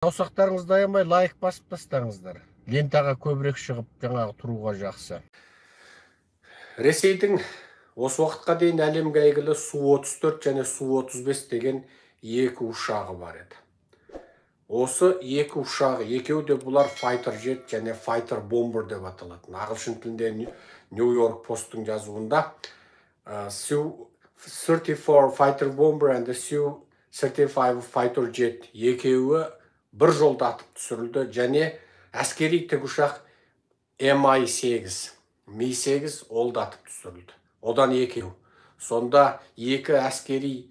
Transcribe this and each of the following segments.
Саусақтарыңызды аямай лайк басып тастаңыздар. Лентаға көбірек шығып, жаңағы тұруға жақсы. Ресейдің осы уақытқа дейін әлемге әйгілі Су-34 және Су-35 деген екі ұшағы бар еді. Осы екі ұшағы, екеуі де бұлар fighter jet және fighter bomber деп аталатын. Ағылшын тілінде New York Post'ың жазуында Su-34 fighter bomber and Su-35 fighter jet екеуі бір жолда атып түсірілді, және әскери тікұшақ Mi-8 ол да атып түсірілді. Одан екеу. Сонда екі әскери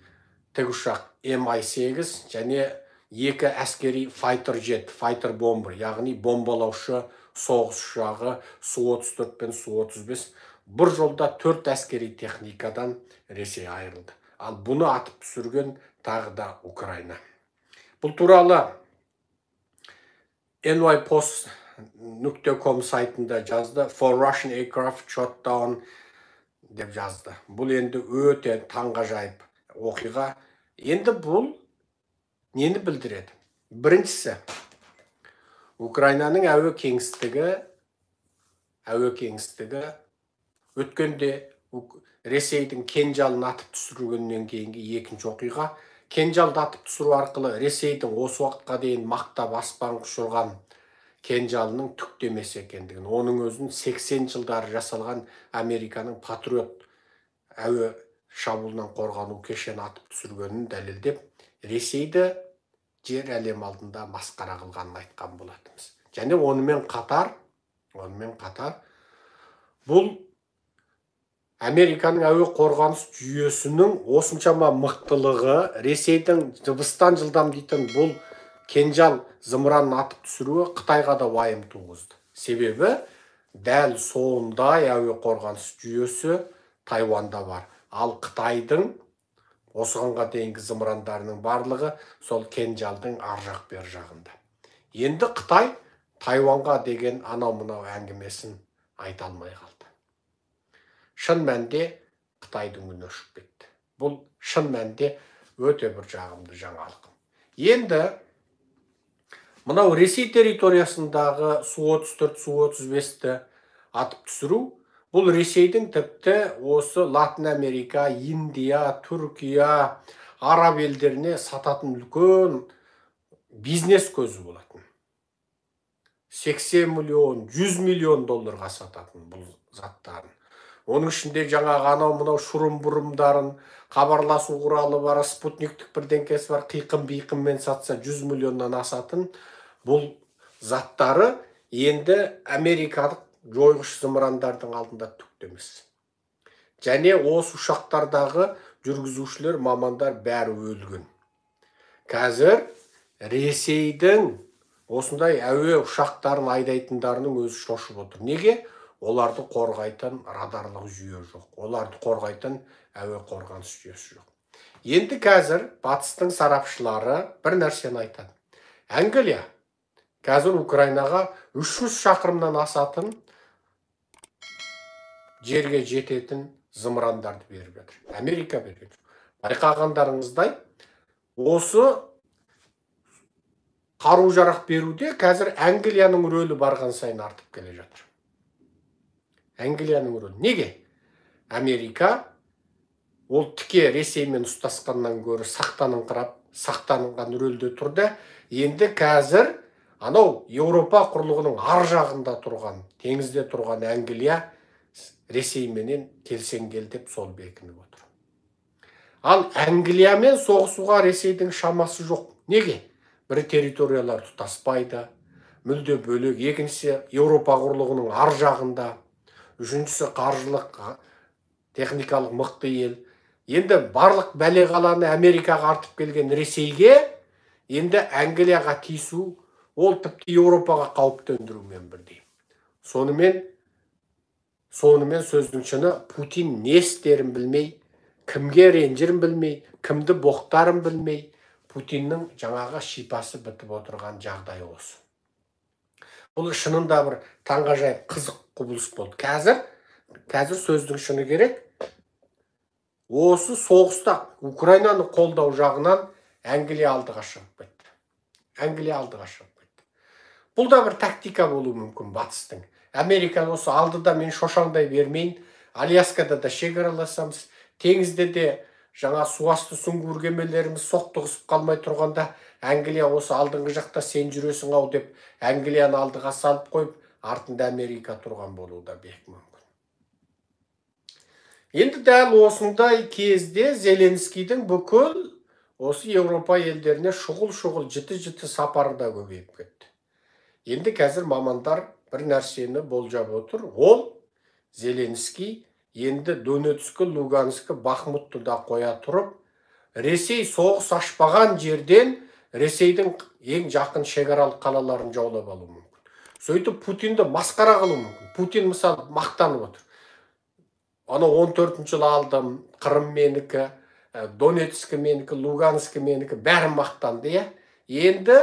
тікұшақ Mi-8 және екі әскери fighter jet, fighter bomber, яғни бомбалаушы соғыс ұшағы Су-34 пен Су-35 бір жолда 4 әскери техникадан Ресей айырылды. Ал бұны атып түсірген тағы да Украина. Бұл туралы nypost.com сайтында жазды. For Russian aircraft shot down деп жазды. Бұл енді өте таңғажайып оқиға. Енді бұл нені білдіреді? Біріншісі, Украинаның әуе кеңістігі өткенде Ресейдің Кенжалын атып түсіргеннен кейінгі екінші оқиға. Кенжалды атып түсіру арқылы Ресейдің осы уақытқа дейін мақтап аспанға ұшырған Кенжалының түктемес екендігін, оның өзін 80 жылдары жасалған Американың Патриот әуе шабуылынан қорғану кешені атып түсіргенін дәлелдеп, Ресейді жер әлем алдында масқара қылғанын айтқан болатынбыз. Және онымен қатар бұл Американың әуе қорғаныс жүйесінің осыншама мықтылығы, Ресейдің жыбыстан жылдам дейтін бұл Кенжал зымыранын атып түсіруі Қытайға да уайым туғызды. Себебі дәл сондай әуе қорғаныс жүйесі Тайванда бар. Ал Қытайдың осығанға дейінгі зымырандарының барлығы сол Кенжалдың ар жақ бер жағында. Енді Қытай Тайванға деген анау-мынау әңгімесін айта алмай қалды. Шын мәнде Қытайдың үні өшіп кетті. Бұл шын мәнде өте бір жағымды жаңалық. Енді мынау Ресей территориясындағы Су-34, Су-35-ті атып түсіру, бұл Ресейдің тіпті осы Латын Америка, Индия, Түркия, Араб елдеріне сататын үлкен бизнес көзі болатын. 80 миллион, 100 миллион долларға сататын бұл заттарын. Оның ішінде жаңағы анау-мынау шұрым-бұрымдарын, хабарласу құралы бар, спутниктік бірдеңкесі бар, қиқым-бейқыммен сатса 100 миллионнан асатын бұл заттары енді америкалық жойғыш зымырандардың алдында түктемес. Және осы ұшақтардағы жүргізушілер, мамандар бәрі өлген. Қазір Ресейдің осындай әуе ұшақтарын айдайтындарының өзі шошып отыр. Неге? Оларды қорғайтын радарлық жүйе жоқ. Оларды қорғайтын әуе қорғаныс жүйесі жоқ. Енді қазір батыстың сарапшылары бір нәрсені айтады. Англия қазір Украинаға 300 шақырымнан асатын жерге жететін зымырандарды беріп жатыр. Америка берген. Байқағандарыңыздай, осы қару-жарақ беруде қазір Англияның рөлі барған сайын артып келе жатыр. Англияның рөлі. Неге? Америка ол тіке Ресеймен ұстасқаннан гөрі сақтанған рөлде тұрды. Енді қазір анау Еуропа құрлығының ар жағында тұрған, теңізде тұрған Англия Ресейменен келсең кел деп сол бекініп отыр. Ал Англиямен соғысуға Ресейдің шамасы жоқ. Неге? Бір территориялар тұтаспайды, мүлде бөлек. Екіншісі Еуропа құрлығының ар жағында. Үшіншісі қаржылық, техникалық мықты ел. Енді барлық бәле-қаланы Америкаға артып келген Ресейге енді Англияға тиісу, ол тіпті Еуропаға қауіп төндірумен бірдей. Сонымен сөздің шыны Путин не істерін білмей, кімге ренжірін білмей, кімді боқтарын білмей, Путиннің жаңағы шипасы бітіп отырған жағдай осы. Бұл шынында бір таңғажайып қызық құбылыс болды. Қазір сөздің шыны керек. Осы соғыста Украинаны қолдау жағынан Англия алдыға шығып кетті. Англия алдыға шығып кетті. Бұл да бір тактика болуы мүмкін батыстың. Америка осы алдыда мен шошаңдай бермейін, Аляскада да шекараласамыз, теңізде де жаңа суасты сүңгуір кемелеріміз соқтығысып қалмай тұрғанда, Англия осы алдыңғы жақта сен жүресің ау деп, Англияны алдыға салып қойып, артында Америка тұрған болуы да бек мүмкін. Енді дәл осындай кезде Зеленскийдің бүкіл осы Еуропа елдеріне шұғыл жіті сапары да көбейіп кетті. Енді қазір мамандар бір нәрсені болжап отыр. Ол Зеленский енді Донецкі, Луганскі, Бахмутты да қоя тұрып, Ресей соғыс ашпаған жерден Ресейдің ең жақын шекаралық қалаларын жаулап алуы мүмкін. Сөйтіп Путинді масқара қылуы мүмкін. Путин мысалы мақтанып отыр. Аны 14 жыл алдым, Қырым менікі, Донецкі менікі, Луганскі менікі, бәрін мақтанды, иә. Енді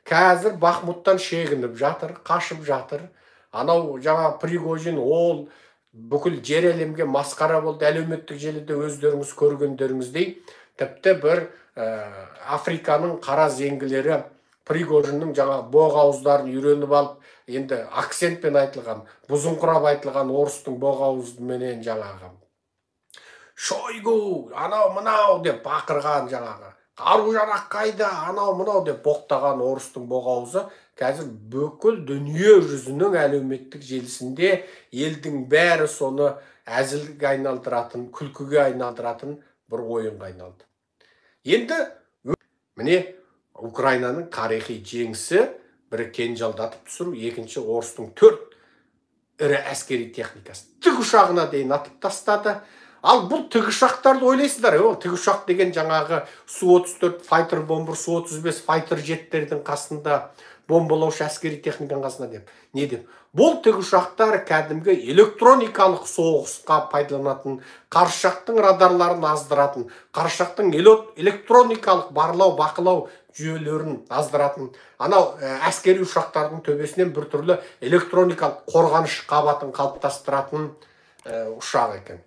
қазір Бахмуттан шегініп жатыр, қашып жатыр. Анау жаңа Пригожин ол бүкіл жер әлемге масқара болды, әлеуметтік желіде өздеріңіз көргендеріңіздей, тіпті бір Африканың қара зеңгілері Пригожиннің жаңа боғауыздарын үйреніп алып, енді акцентпен айтылған, бұзыңқырап айтылған орыстың боғауызменен жаңағы Шойгу, анау мынау деп бақырған жаңағы, қару жарақ қайда, анау мынау деп боқтаған орыстың боғауызы қазір бүкіл дүние жүзінің әлеуметтік желісінде елдің бәрі соны әзілге айналдыратын, күлкіге айналдыратын бір ойынға айналды. Енді міне Украинаның тарихи жеңісі, бірі кенжалдатып түсіру, екінші орыстың 4 ірі әскери техникасы тікұшағына дейін атып тастады. Ал бұл тікұшақтарды ойлайсыздар, ол тікұшақ деген жаңағы Су-34 файтер бомбер, Су-35 файтер жеттердің қасында бомбалаушы әскери техниканың қасында деп. Не деп? Бұл тікұшақтар кәдімгі электроникалық соғысқа пайдаланатын, қарсы жақтың радарларын аздыратын, қарсы жақтың электроникалық барлау, бақылау жүйелерін аздыратын, анау әскери ұшақтардың төбесінен бір түрлі электроникалық қорғаныш қабатын қалыптастыратын ұшақ екен.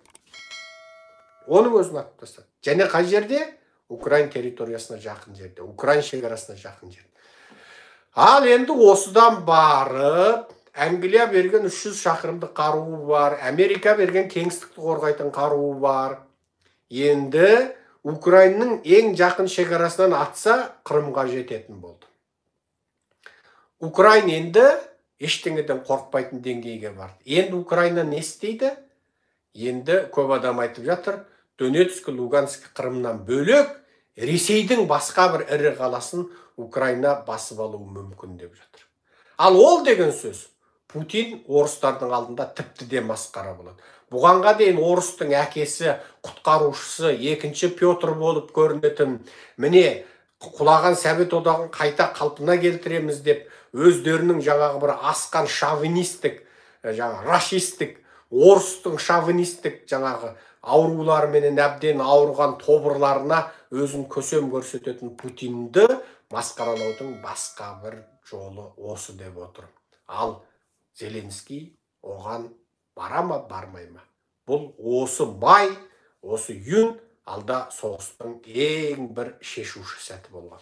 Оның өзін атып тастады. Және қай жерде? Украин территориясына жақын жерде, Украин шекарасына жақын жерде. Ал енді осыдан барып, Англия берген 300 шақырымдық қаруы бар, Америка берген кеңістікті қорғайтын қаруы бар. Енді Украинның ең жақын шекарасынан атса, Қырымға жететін болды. Украин енді ештеңеден қорқпайтын деңгейге барды. Енді Украина не істейді? Енді көп адам айтып жатыр, Донецкі, Луганскі, Қырымнан бөлек Ресейдің басқа бір ірі қаласын Украина басып алуы мүмкін деп жатыр. Ал ол деген сөз Путин орыстардың алдында тіпті де масқара болады. Бұғанға дейін орыстың әкесі, құтқарушысы, екінші Петр болып көрінетін, міне құлаған Совет одағын қайта қалпына келтіреміз деп, өздерінің жаңағы бір асқан шовинистік, расистік, орыстың шовинистік жаңағы ауруларменен әбден ауырған тобырларына өзін көсем көрсететін Путинді масқаралаудың басқа бір жолы осы деп отыр. Ал Зеленский оған бара ма, бармай ма? Бұл осы май, осы июнь алда соғыстың ең бір шешуші сәті болған.